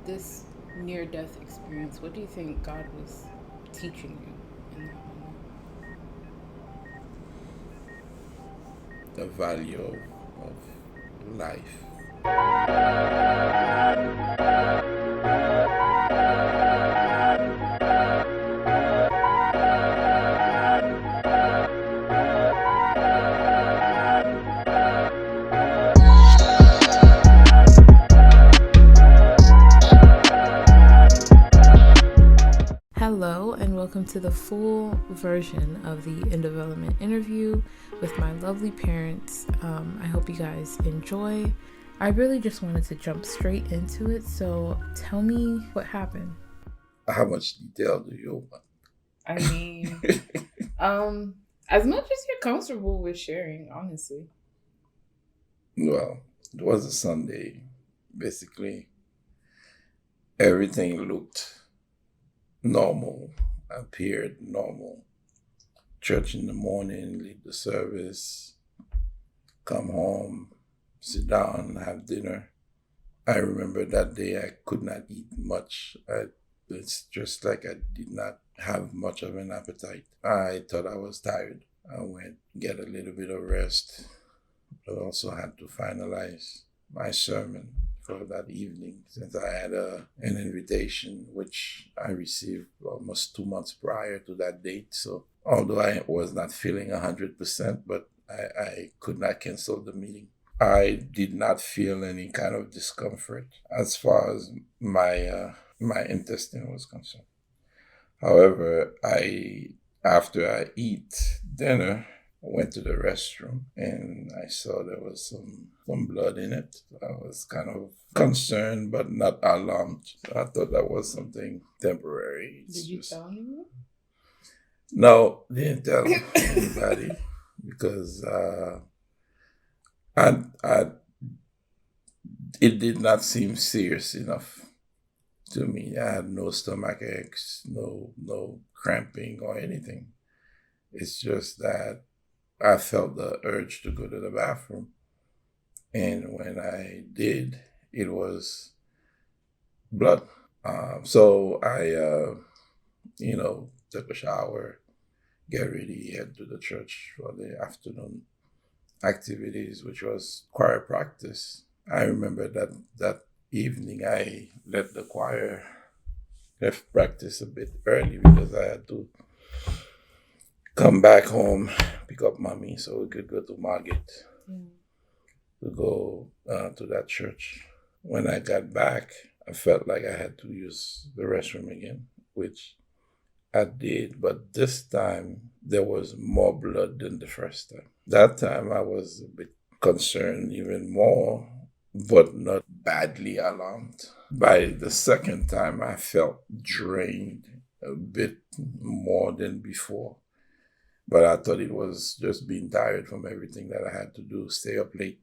this near-death experience, what do you think God was teaching you in that moment? The value of life. Hello, and welcome to the full version of the In Development interview with my lovely parents. I hope you guys enjoy. I really just wanted to jump straight into it, so tell me what happened. How much detail do you want? I mean, as much as you're comfortable with sharing, honestly. Well, it was a Sunday. Basically, everything looked normal, appeared normal. Church in the morning, leave the service, come home, sit down, have dinner. I remember that day I could not eat much. It's just like I did not have much of an appetite. I thought I was tired. I went get a little bit of rest, but also had to finalize my sermon for that evening since I had an invitation which I received almost 2 months prior to that date. So although I was not feeling 100%, but I could not cancel the meeting. I did not feel any kind of discomfort as far as my intestine was concerned. However, I after I eat dinner, I went to the restroom and I saw there was some blood in it. I was kind of concerned but not alarmed. So I thought that was something temporary. Did you tell anyone? No, didn't tell anybody because I it did not seem serious enough to me. I had no stomach aches, no cramping or anything. It's just that I felt the urge to go to the bathroom. And when I did, it was blood. So I, took a shower, get ready, head to the church for the afternoon activities, which was choir practice. I remember that evening I let the choir left practice a bit early because I had to come back home, pick up mommy so we could go to Margate to go to that church. When I got back, I felt like I had to use the restroom again, which I did, but this time there was more blood than the first time. That time I was a bit concerned even more, but not badly alarmed. By the second time, I felt drained a bit more than before. But I thought it was just being tired from everything that I had to do, stay up late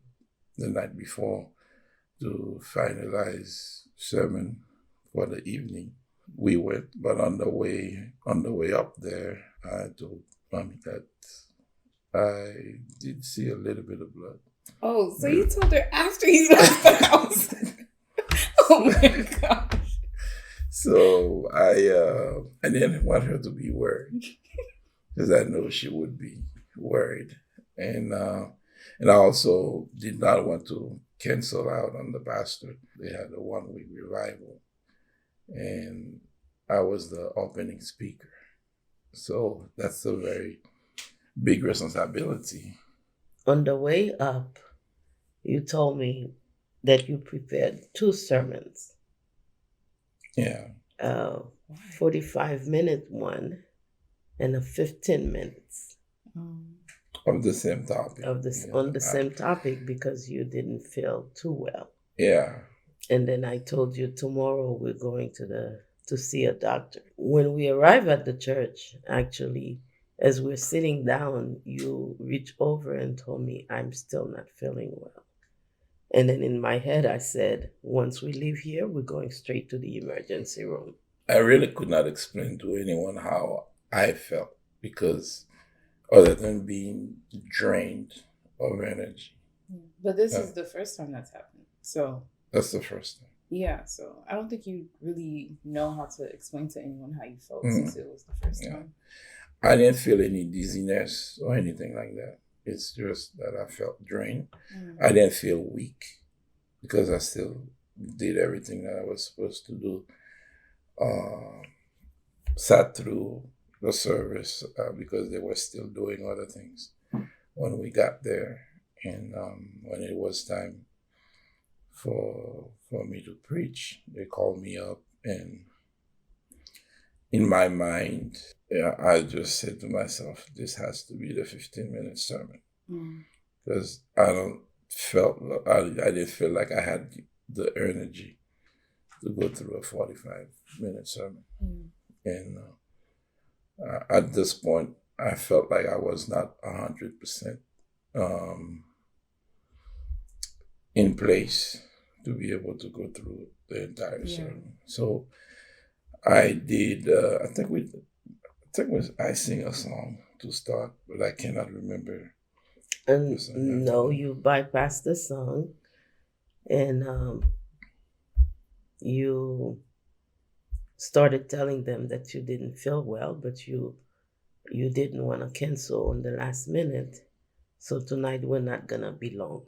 the night before to finalize sermon for the evening. We went, but on the way up there, I told mommy that I did see a little bit of blood. Oh, so you told her after you left the house? Oh my gosh. So I didn't want her to be worried because I know she would be worried, and I also did not want to cancel out on the pastor. They had a 1 week revival, and I was the opening speaker. So that's a very big responsibility. On the way up, you told me that you prepared two sermons, Yeah, a 45-minute one and a 15 minutes of the same topic. of this on the same topic because you didn't feel too well. Yeah, And then I told you tomorrow we're going to see a doctor. When we arrive at the church, actually, as we're sitting down, you reach over and told me I'm still not feeling well. And then in my head, I said, once we leave here, we're going straight to the emergency room. I really could not explain to anyone how I felt because other than being drained of energy. But this is the first time that's happened. So That's the first thing. Yeah, so I don't think you really know how to explain to anyone how you felt Mm. since it was the first Yeah. time. I didn't feel any dizziness or anything like that. It's just that I felt drained. I didn't feel weak because I still did everything that I was supposed to do. Sat through the service because they were still doing other things when we got there. And when it was time for me to preach, they called me up, and in my mind, yeah, I just said to myself, this has to be the 15-minute sermon because I didn't feel like I had the energy to go through a 45-minute sermon. And at this point, I felt like I was not 100% in place to be able to go through the entire sermon. So I did. I think I sing a song to start, but I cannot remember. And no, you bypassed the song, and you started telling them that you didn't feel well, but you didn't want to cancel on the last minute. So tonight we're not gonna be long.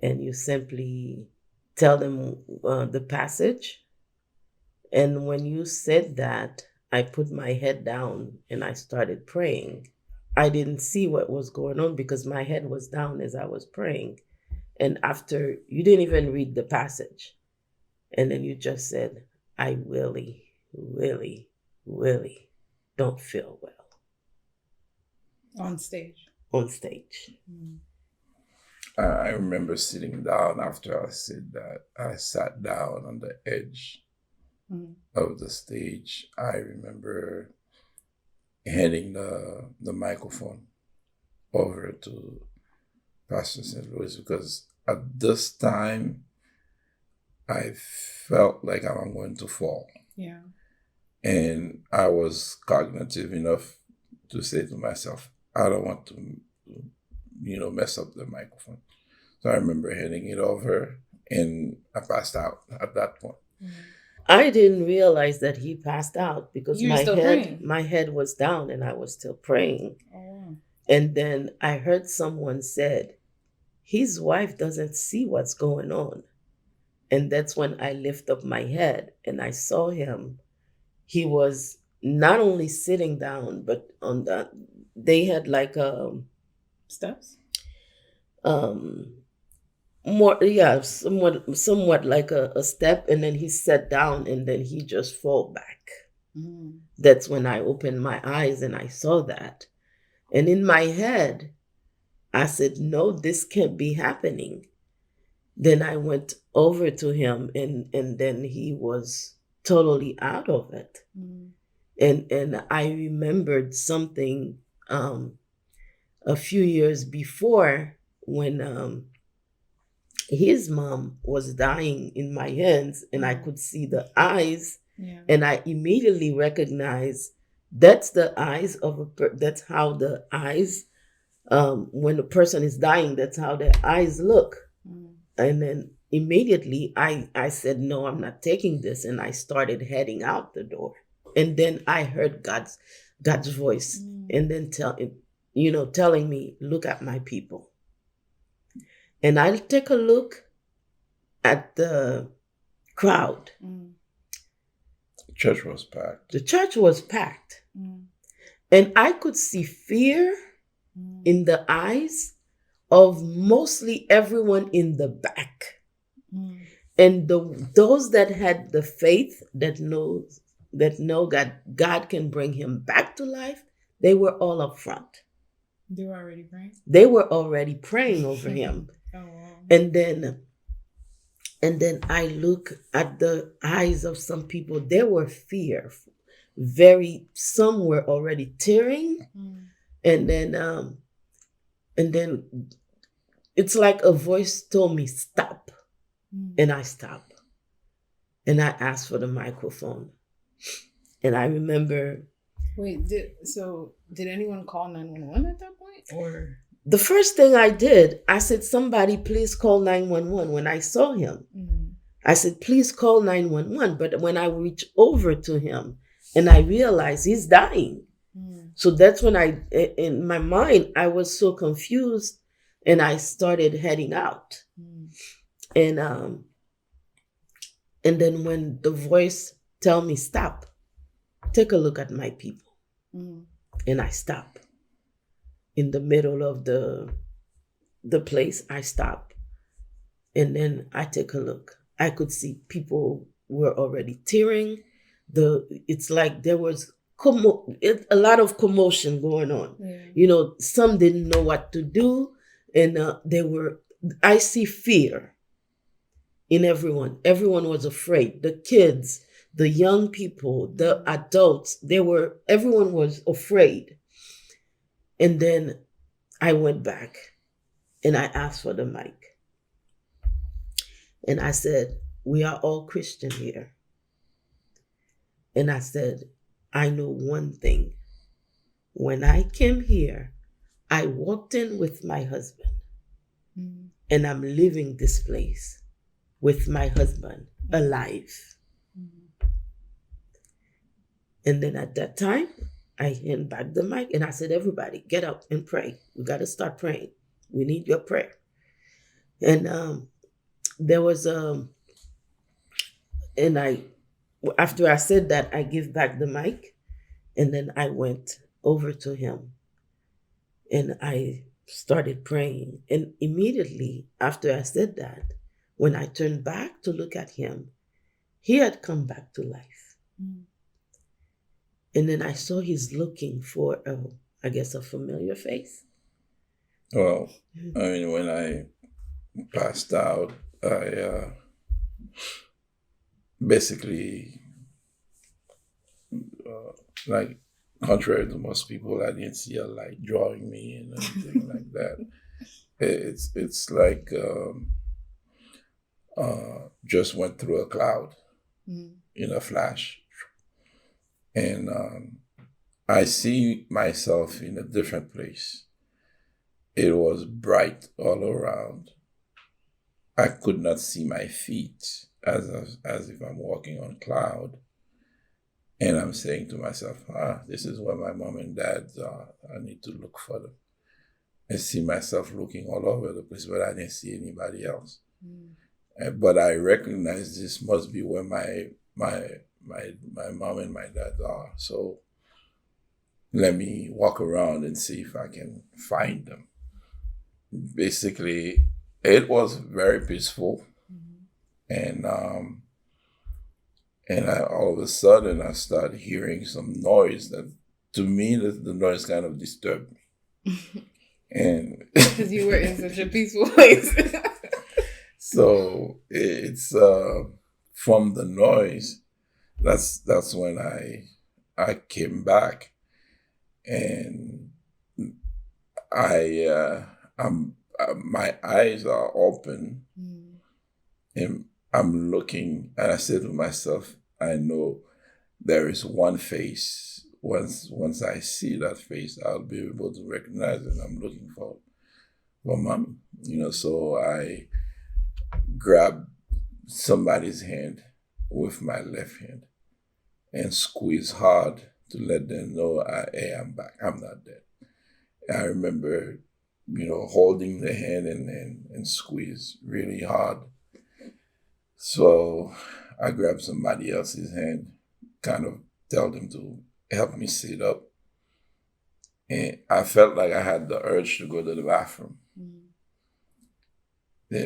And you simply tell them the passage. And when you said that, I put my head down and I started praying. I didn't see what was going on because my head was down as I was praying. And after, you didn't even read the passage. And then you just said, I really, really, really don't feel well. On stage. On stage. I remember sitting down after I said that. I sat down on the edge of the stage. I remember handing the microphone over to Pastor St. Louis because at this time I felt like I'm going to fall. Yeah. And I was cognitive enough to say to myself, I don't want to, mess up the microphone. So I remember handing it over and I passed out at that point. I didn't realize that he passed out because You were still praying. my head was down and I was still praying. Oh. And then I heard someone said, his wife doesn't see what's going on. And that's when I lift up my head and I saw him. He was not only sitting down, but on that they had like Steps? somewhat like a step, and then he sat down and then he just fall back. That's when I opened my eyes and I saw that. And in my head, I said, no, this can't be happening. Then I went over to him and then he was totally out of it. And I remembered something a few years before when his mom was dying in my hands and I could see the eyes. Yeah. And I immediately recognized that's the eyes of that's how the eyes, when a person is dying, that's how their eyes look. And then immediately I said, no, I'm not taking this. And I started heading out the door. And then I heard God's voice and then telling me, look at my people. And I take a look at the crowd. The church was packed. The church was packed. And I could see fear in the eyes of mostly everyone in the back. And those that had the faith that know God can bring him back to life, they were all up front. They were already praying? They were already praying over him. Oh, wow. And then I look at the eyes of some people. There were fear. Some were already tearing. And then it's like a voice told me, stop. And I stopped. And I asked for the microphone. And I remember. Wait, did anyone call 911 at that point? Or the first thing I did, I said, somebody please call 911 when I saw him. I said, please call 911. But when I reach over to him and I realize he's dying. So that's when in my mind, I was so confused and I started heading out. And then when the voice tell me, stop, take a look at my people. And I stop. In the middle of the place, I stop. And then I take a look. I could see people were already tearing. It's like there was a lot of commotion going on. Yeah. Some didn't know what to do, and I see fear in everyone. Everyone was afraid. The kids, the young people, the adults, everyone was afraid. And then I went back and I asked for the mic. And I said, we are all Christian here. And I said, I know one thing. When I came here, I walked in with my husband. And I'm leaving this place with my husband alive. And then at that time, I hand back the mic and I said, everybody, get up and pray. We got to start praying. We need your prayer. And there was after I said that, I give back the mic, and then I went over to him and I started praying. And immediately after I said that, when I turned back to look at him, he had come back to life. And then I saw he's looking for a familiar face. Well, I mean, when I passed out, I basically, like, contrary to most people, I didn't see a light drawing me and anything like that. It's like just went through a cloud in a flash. And I see myself in a different place. It was bright all around. I could not see my feet as if I'm walking on cloud. And I'm saying to myself, this is where my mom and dad are. I need to look for them. I see myself looking all over the place, but I didn't see anybody else. But I recognize this must be where my mom and my dad are. So let me walk around and see if I can find them. Basically, it was very peaceful. And all of a sudden I started hearing some noise that, to me, the noise kind of disturbed me. And because you were in such a peaceful place. So it's from the noise. That's when I came back, and my eyes are open, and I'm looking, and I said to myself, I know there is one face. Once I see that face, I'll be able to recognize it. I'm looking for mom. So I grabbed somebody's hand with my left hand and squeeze hard to let them know, hey, I'm back. I'm not dead. I remember, holding the hand and squeeze really hard. So I grabbed somebody else's hand, kind of tell them to help me sit up. And I felt like I had the urge to go to the bathroom.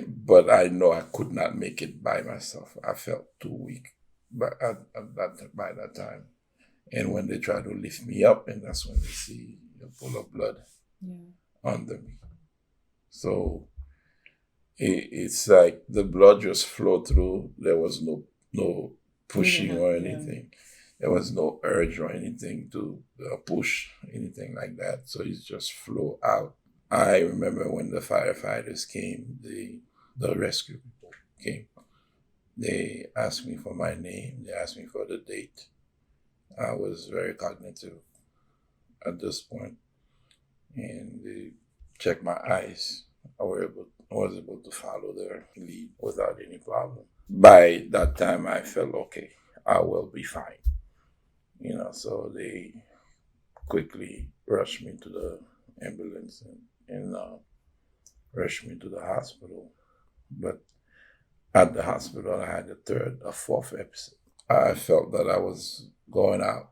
But I know I could not make it by myself. I felt too weak by that time. And when they try to lift me up, and that's when they see a pool of blood under me. So it's like the blood just flowed through. There was no pushing or anything. There was no urge or anything to push, anything like that. So it just flowed out. I remember when the firefighters came, the rescue people came. They asked me for my name. They asked me for the date. I was very cognitive at this point, and they checked my eyes. I was able to follow their lead without any problem. by that time I felt okay, I will be fine. So they quickly rushed me to the ambulance and rushed me to the hospital. But at the hospital, I had a third, a fourth episode. I felt that I was going out,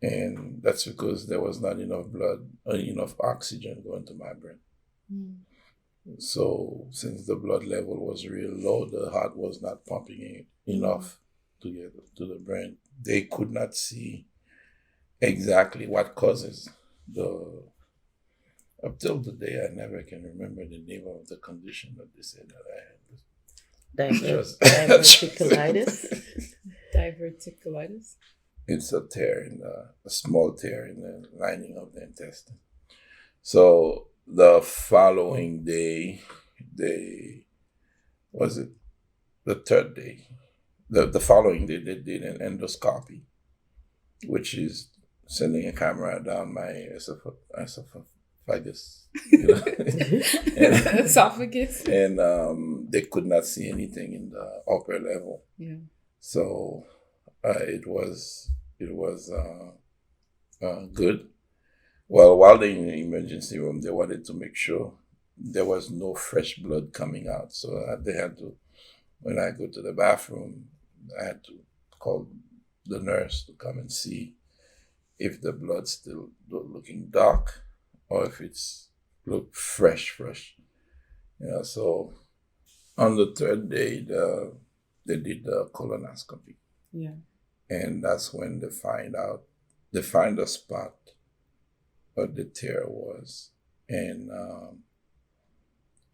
and that's because there was not enough blood, enough oxygen going to my brain. Mm. So since the blood level was real low, the heart was not pumping enough to get to the brain. They could not see exactly what causes the. Up till today, I never can remember the name of the condition that they said that I had. Diverticulitis. Diverticulitis. It's a small tear in the lining of the intestine. So the following day, they was it the third day. The following day, they did an endoscopy, which is sending a camera down my esophagus, Esophagus. and they could not see anything in the upper level. Yeah. So it was good. Well, while they're in the emergency room, they wanted to make sure there was no fresh blood coming out. So they had to, when I go to the bathroom, I had to call the nurse to come and see if the blood's still looking dark or if it's look fresh. So on the third day, they did the colonoscopy. Yeah. And that's when they find a spot where the tear was, and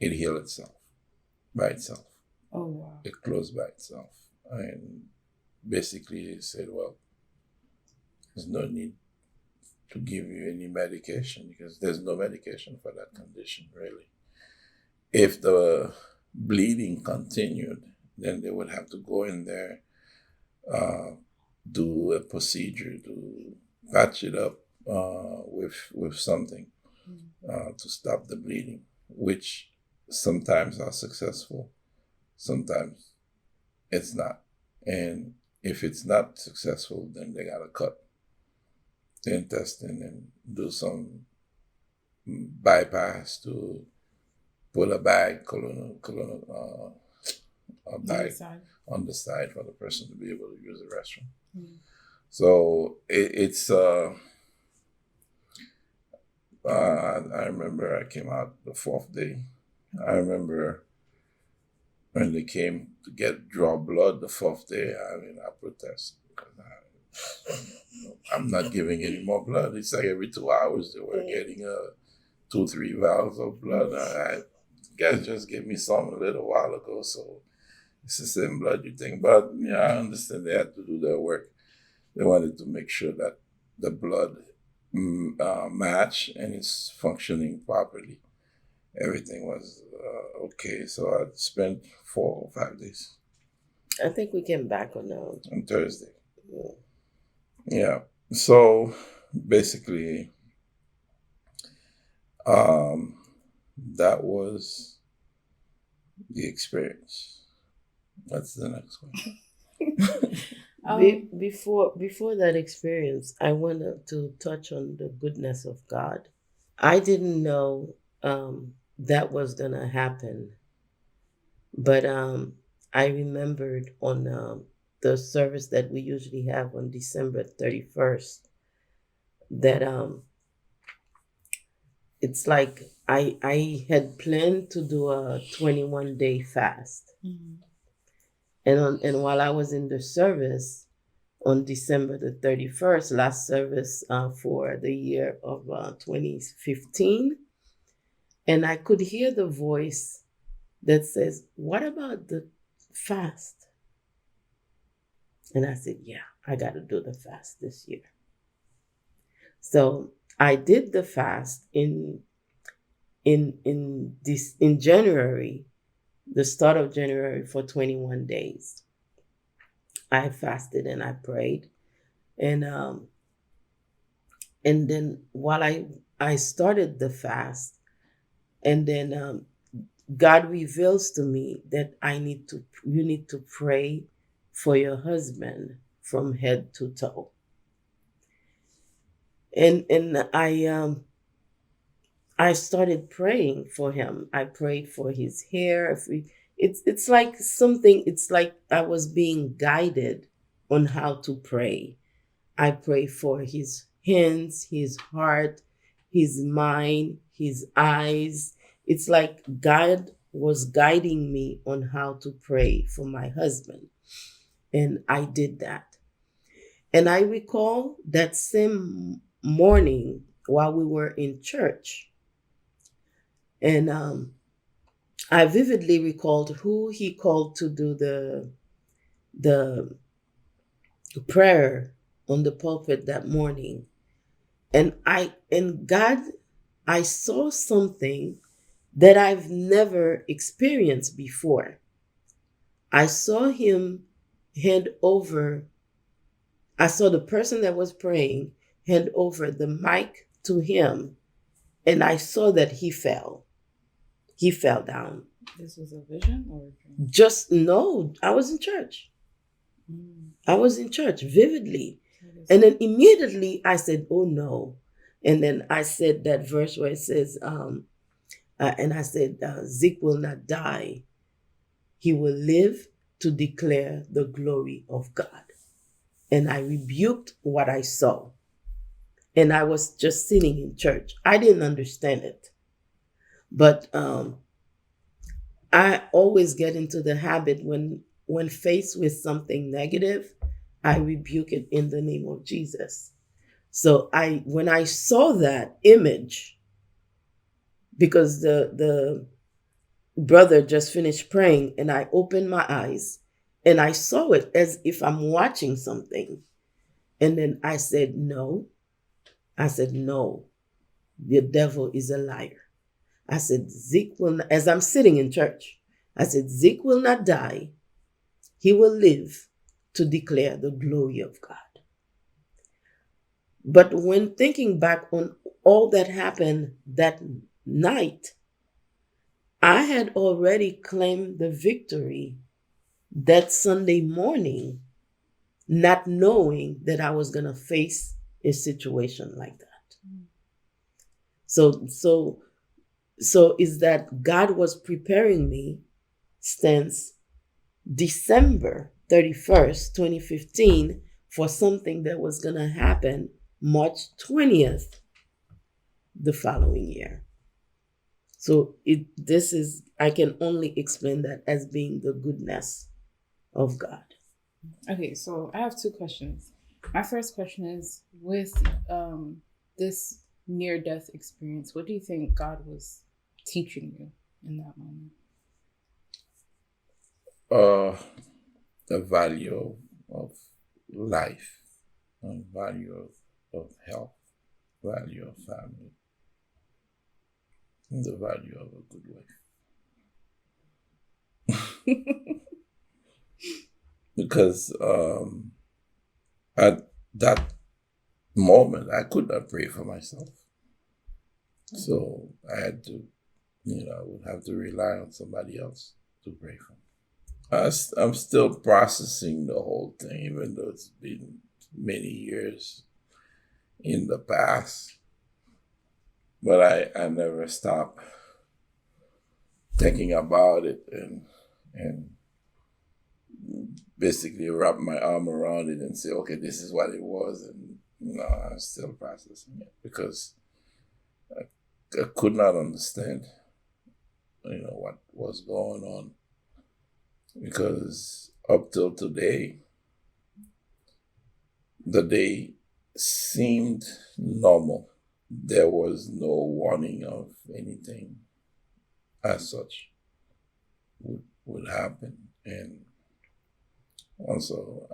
it healed itself by itself. Oh wow. It closed by itself, and basically it said, "Well, there's no need to give you any medication because there's no medication for that condition, really. If the bleeding continued, then they would have to go in there, do a procedure to patch it up with something to stop the bleeding, which sometimes are successful, sometimes it's not. And if it's not successful, then they gotta cut the intestine and do some bypass to put a bag, a bag on the side for the person to be able to use the restroom. Mm. So I remember I came out the fourth day. I remember when they came to draw blood the fourth day. I protest because I'm not giving any more blood. It's like every 2 hours they were getting 2-3 vials of blood. Guys just gave me some a little while ago, so it's the same blood you think. But yeah, I understand they had to do their work. They wanted to make sure that the blood match and it's functioning properly. Everything was okay. So I spent 4 or 5 days. I think we came back on Thursday. Yeah. Yeah. So basically, that was the experience. What's the next question? Before that experience, I wanted to touch on the goodness of God. I didn't know that was gonna happen, but I remembered on the service that we usually have on December 31st that it's like I had planned to do a 21-day fast, and while I was in the service on December the 31st, last service for the year of 2015, and I could hear the voice that says, "What about the fast?" And I said, "Yeah, I got to do the fast this year." So I did the fast in January, the start of January, for 21 days. I fasted and I prayed, and then while I started the fast, and then God reveals to me that you need to pray for your husband from head to toe. And I started praying for him. I prayed for his hair. It's like something. It's like I was being guided on how to pray. I pray for his hands, his heart, his mind, his eyes. It's like God was guiding me on how to pray for my husband. And I did that. And I recall that same morning while we were in church. And I vividly recalled who he called to do the prayer on the pulpit that morning. And God, I saw something that I've never experienced before. I saw him hand over, I saw the person that was praying hand over the mic to him, and I saw that he fell. He fell down. This was a vision or a dream? Just no, I was in church. I was in church vividly. And then immediately I said, oh no. And then I said that verse where it says, and I said, Zeke will not die. He will live to declare the glory of God. And I rebuked what I saw. And I was just sitting in church. I didn't understand it. But I always get into the habit when faced with something negative, I rebuke it in the name of Jesus. So when I saw that image, because the brother just finished praying, and I opened my eyes and I saw it as if I'm watching something. And then I said, no. I said, no, the devil is a liar. I said, Zeke will not, as I'm sitting in church, I said, Zeke will not die. He will live to declare the glory of God. But when thinking back on all that happened that night, I had already claimed the victory that Sunday morning, not knowing that I was going to face a situation like that. So is that God was preparing me since December 31st, 2015, for something that was going to happen March 20th the following year. So I can only explain that as being the goodness of God. Okay, so I have two questions. My first question is, with this near-death experience, what do you think God was teaching you in that moment? The value of life, and value of health, value of family, and the value of a good wife. Because at that moment, I could not pray for myself. So I had to, I would have to rely on somebody else to pray for me. I'm still processing the whole thing, even though it's been many years in the past. But I never stop thinking about it and basically wrap my arm around it and say, okay, this is what it was. And I'm still processing it because I could not understand, what was going on. Because up till today, the day seemed normal. There was no warning of anything as such would happen. And also,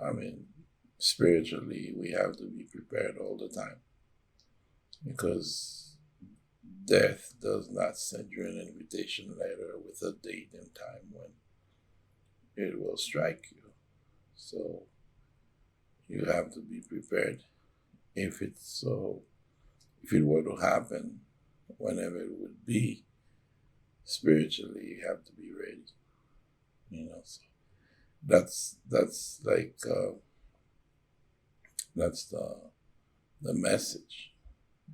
spiritually, we have to be prepared all the time, because death does not send you an invitation letter with a date and time when it will strike you. So you have to be prepared if it were to happen, whenever it would be, spiritually you have to be ready. So that's like that's the message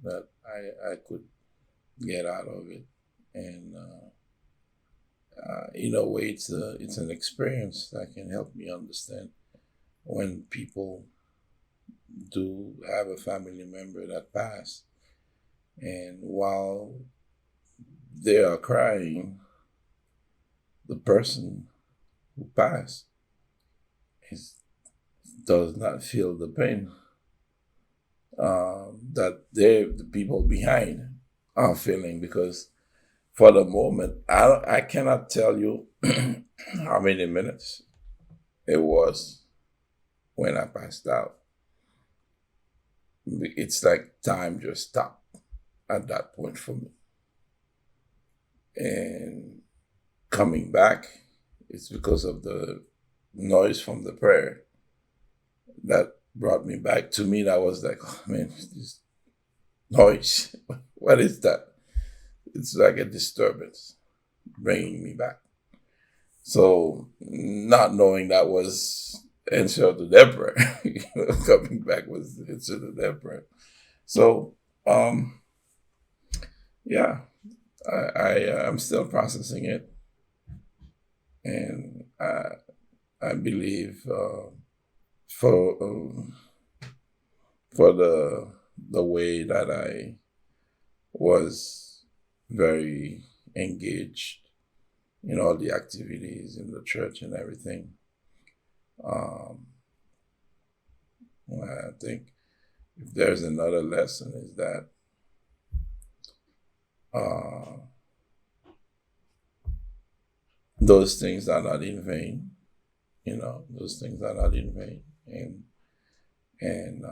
that I could get out of it, and in a way, it's an experience that can help me understand when people do have a family member that passed, and while they are crying, the person who passed is, does not feel the pain that the people behind are feeling, because for the moment, I cannot tell you how many minutes it was when I passed out. It's like time just stopped at that point for me. And coming back, it's because of the noise from the prayer that brought me back. To me, that was like, oh man, this noise. What is that? It's like a disturbance bringing me back. So, not knowing that was answer to their prayer, coming back was answer to their prayer. So, yeah, I'm still processing it, and I believe for for the way that I was very engaged in all the activities in the church and everything. Um, I think if there's another lesson is that uh, those things are not in vain. Those things are not in vain, and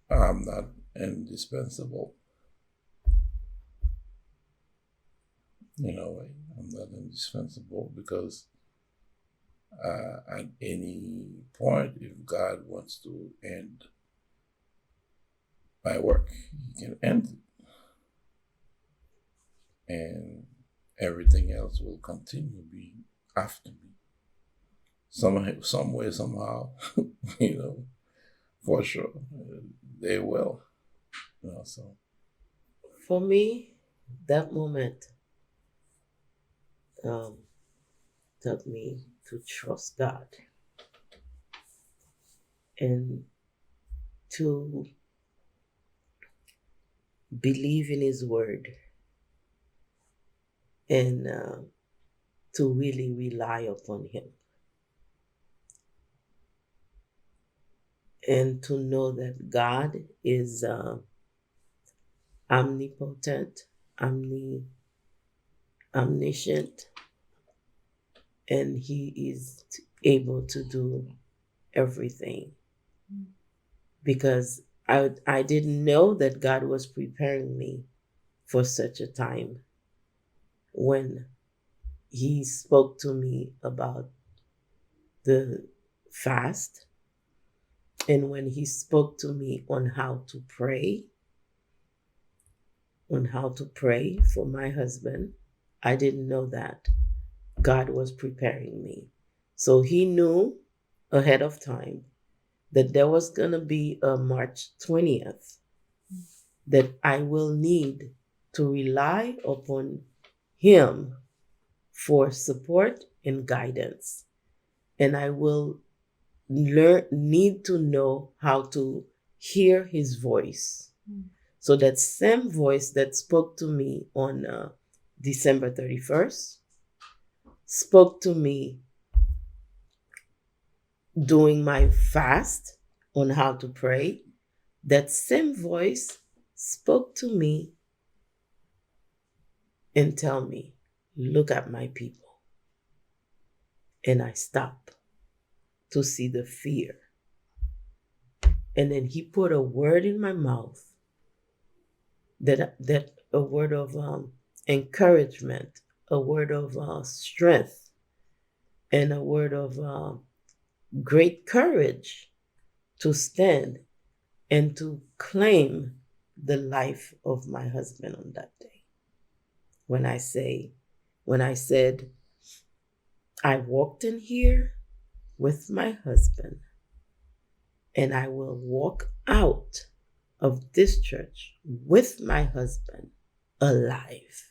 I'm not indispensable. I'm not indispensable because at any point, if God wants to end my work, He can end it, and everything else will continue being after me. Some way, somehow, for sure, they will. So For me, that moment um, taught me to trust God and to believe in His word and to really rely upon Him and to know that God is omnipotent, omniscient, and He is able to do everything. Because I didn't know that God was preparing me for such a time when He spoke to me about the fast and when He spoke to me on how to pray for my husband. I didn't know that God was preparing me. So He knew ahead of time that there was going to be a March 20th that I will need to rely upon Him for support and guidance. And I will need to know how to hear His voice. So that same voice that spoke to me on December 31st spoke to me doing my fast on how to pray. That same voice spoke to me and tell me, look at my people. And I stop to see the fear. And then He put a word in my mouth, that a word of encouragement, a word of strength, and a word of great courage to stand and to claim the life of my husband on that day. when I said, I walked in here with my husband, and I will walk out of this church with my husband alive,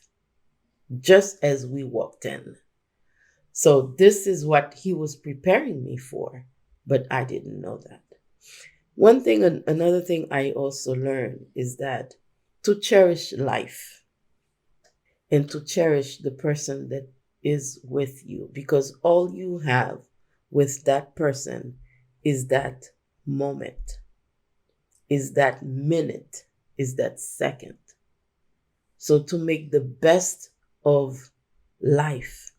just as we walked in. So this is what he was preparing me for, but I didn't know that. Another thing I also learned is that to cherish life and to cherish the person that is with you, because all you have with that person is that moment, is that minute, is that second. So to make the best of life.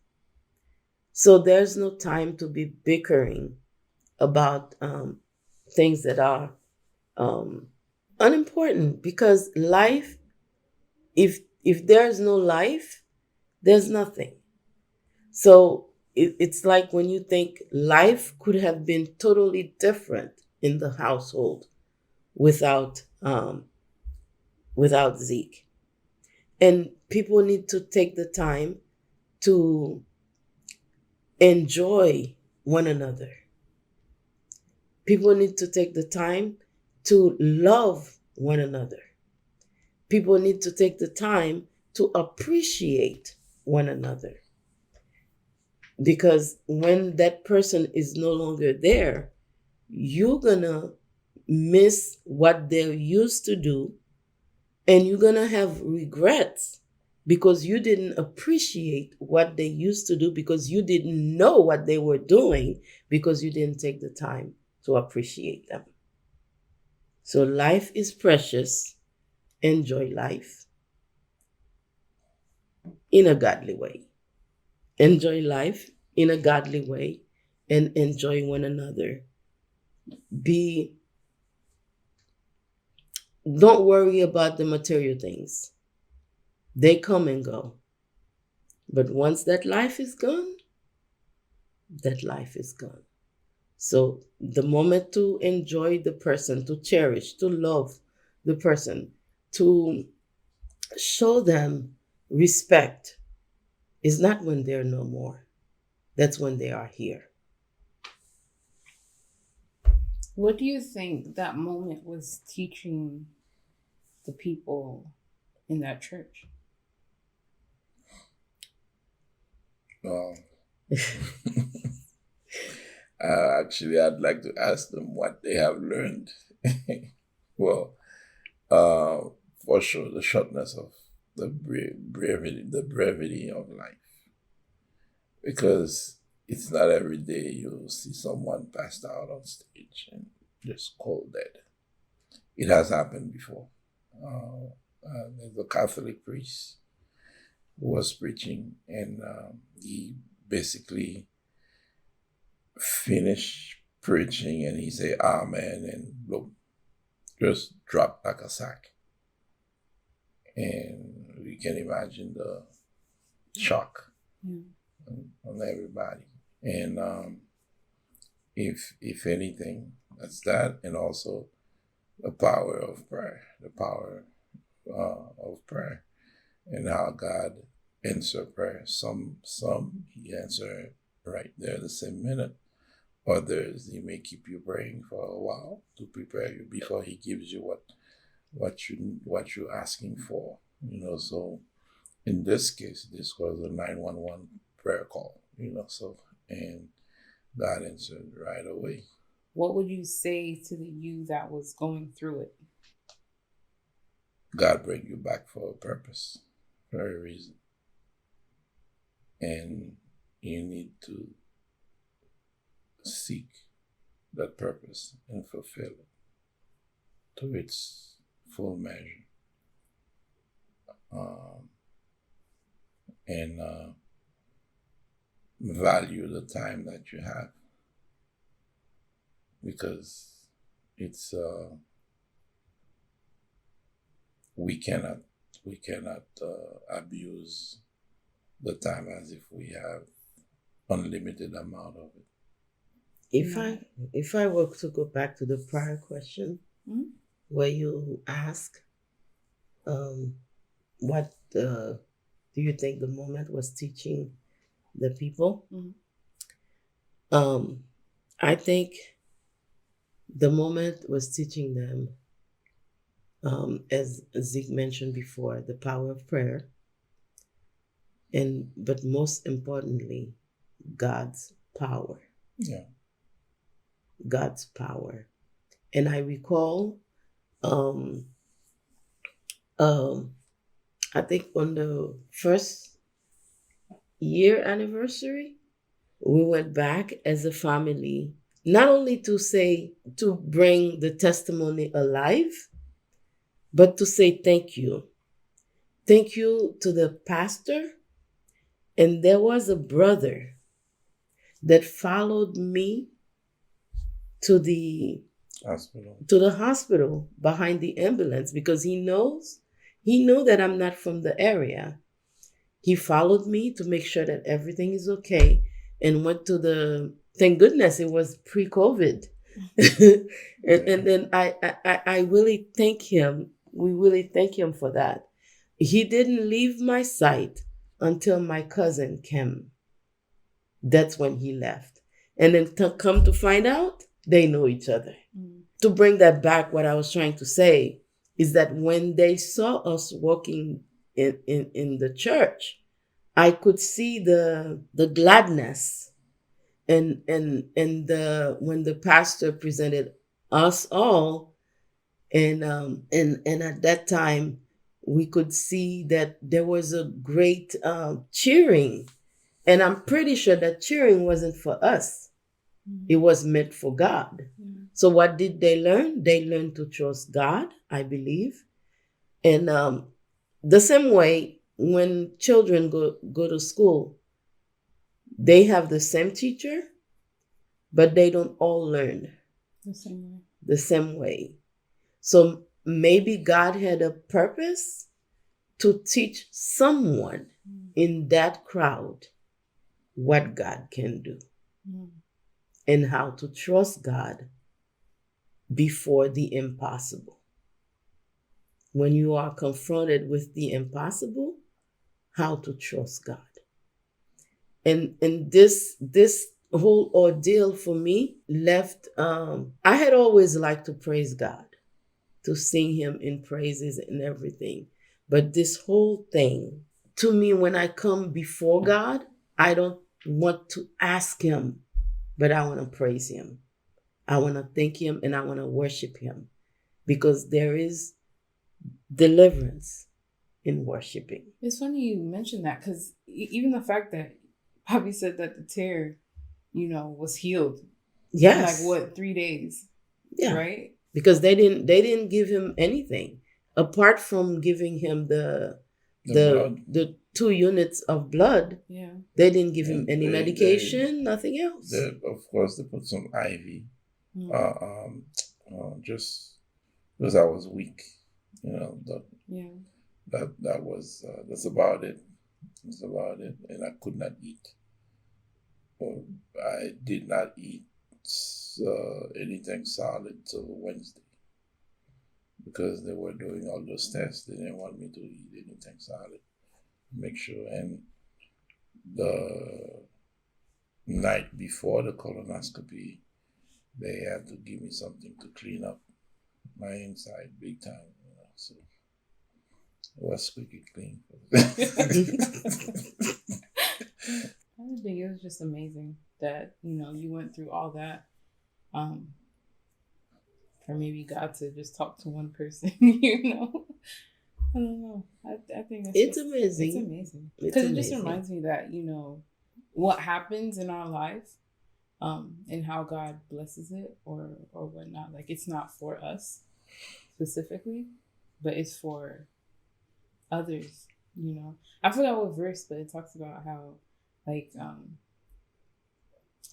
So there's no time to be bickering about things that are um, unimportant, because life, if there's no life, there's nothing. So it's like when you think life could have been totally different in the household without without Zeke. And people need to take the time to enjoy one another. People need to take the time to love one another. People need to take the time to appreciate one another. Because when that person is no longer there, you're gonna miss what they used to do, and you're gonna have regrets because you didn't appreciate what they used to do, because you didn't know what they were doing, because you didn't take the time to appreciate them. So life is precious. Enjoy life in a godly way. Enjoy life in a godly way and enjoy one another. Don't worry about the material things. They come and go. But once that life is gone, that life is gone. So the moment to enjoy the person, to cherish, to love the person, to show them respect is not when they're no more. That's when they are here. What do you think that moment was teaching the people in that church? Well, actually, I'd like to ask them what they have learned. Well, for sure, the shortness of the brevity of life, because it's not every day you'll see someone passed out on stage and just cold dead. It has happened before. There's a Catholic priest who was preaching, and he basically finished preaching, and he said amen, and look, just dropped like a sack. And we can imagine the shock on everybody. And if anything, that's that, and also the power of prayer, of prayer, and how God answer prayer. Some He answer right there the same minute. Others He may keep you praying for a while to prepare you before He gives you what you're asking for. So in this case, this was a 911 prayer call. So, and God answered right away. What would you say to the you that was going through it? God bring you back for a purpose, for a reason. And you need to seek that purpose and fulfill it to its full measure. And value the time that you have, because it's we cannot abuse the time as if we have unlimited amount of it. If I were to go back to the prior question, where you ask what Do you think the moment was teaching the people? Mhm. I think the moment was teaching them, as Zeke mentioned before, the power of prayer, and but most importantly, God's power. Yeah. God's power. And I recall, um, um, I think on the first year anniversary, we went back as a family, not only to bring the testimony alive, but to say thank you. Thank you to the pastor. And there was a brother that followed me to the Hospital. hospital behind the ambulance because he knew that I'm not from the area. He followed me to make sure that everything is okay and went to the, thank goodness it was pre-COVID. And then I really thank him. We really thank him for that. He didn't leave my sight until my cousin came. That's when he left. And then to come to find out, they know each other. Mm. To bring that back, what I was trying to say is that when they saw us walking in the church, I could see the gladness and the when the pastor presented us all, and at that time we could see that there was a great cheering, and I'm pretty sure that cheering wasn't for us. It was meant for God. Mm. So what did they learn? They learned to trust God, I believe. And the same way when children go to school, they have the same teacher, but they don't all learn The same way. the same way. So maybe God had a purpose to teach someone in that crowd what God can do Mm. and how to trust God before the impossible. When you are confronted with the impossible, how to trust God. And this whole ordeal for me left, I had always liked to praise God, to sing him in praises and everything. But this whole thing, to me, when I come before God, I don't want to ask him, but I want to praise him. I want to thank him and I want to worship him because there is deliverance in worshiping. It's funny you mentioned that because even the fact that Bobby said that the tear, was healed in like Yes. what 3 days, Yeah. right? Because they didn't give him anything apart from giving him the blood. the 2 units of blood. Yeah. They didn't give him And any medication, nothing else. Of course, they put some IV, Mm. just because I was weak. Yeah. That's about it. That's about it. And I could not eat. Or I did not eat anything solid till Wednesday because they were doing all those tests. They didn't want me to eat anything solid. Make sure. And the night before the colonoscopy, they had to give me something to clean up my inside big time. So it was squeaky clean. I think it was just amazing that you went through all that, for maybe God to just talk to one person. I don't know. I think It's amazing. It's amazing It's because it just amazing. reminds me that what happens in our life, and how God blesses it or whatnot. Like it's not for us specifically, but it's for others. I forgot what verse, but it talks about how like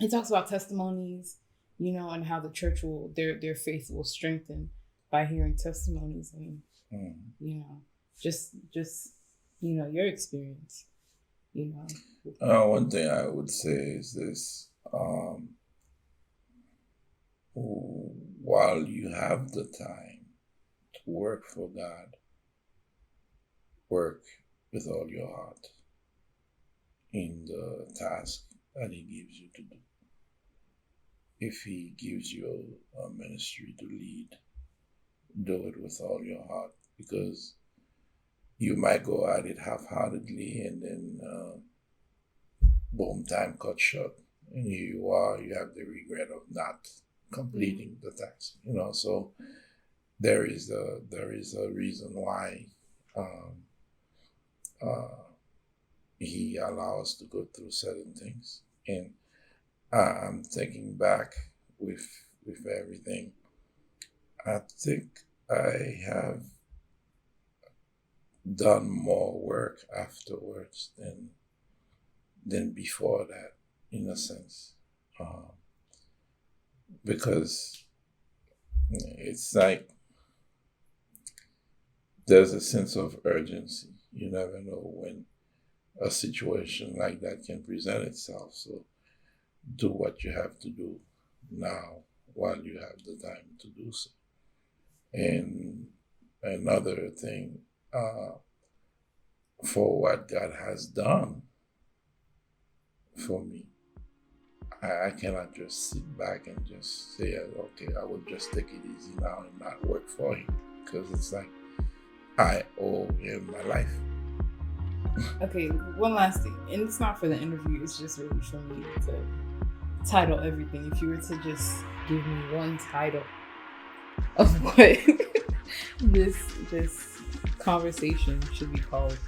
it talks about testimonies, and how the church will their faith will strengthen by hearing testimonies and just your experience. One thing I would say is this: while you have the time to work for God, work with all your heart in the task that He gives you to do. If He gives you a ministry to lead, do it with all your heart, because you might go at it half-heartedly and then boom, time cut short, and here you are, you have the regret of not completing the task, so there is a reason why He allows us to go through certain things. And I'm thinking back with everything, I think I have done more work afterwards than before that, in a sense, because it's like there's a sense of urgency. You never know when a situation like that can present itself. So do what you have to do now while you have the time to do so. And another thing, for what God has done for me, I cannot just sit back and just say, okay, I will just take it easy now and not work for Him, because it's like I owe Him my life. Okay, one last thing, and it's not for the interview, it's just really for me to title everything. If you were to just give me one title of what this conversation should be called.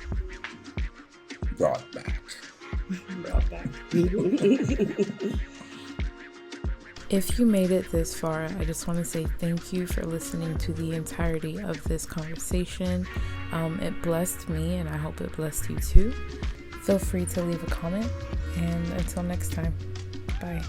Brought back. Brought back. If you made it this far, I just want to say thank you for listening to the entirety of this conversation. It blessed me, and I hope it blessed you too. Feel free to leave a comment, and until next time, bye.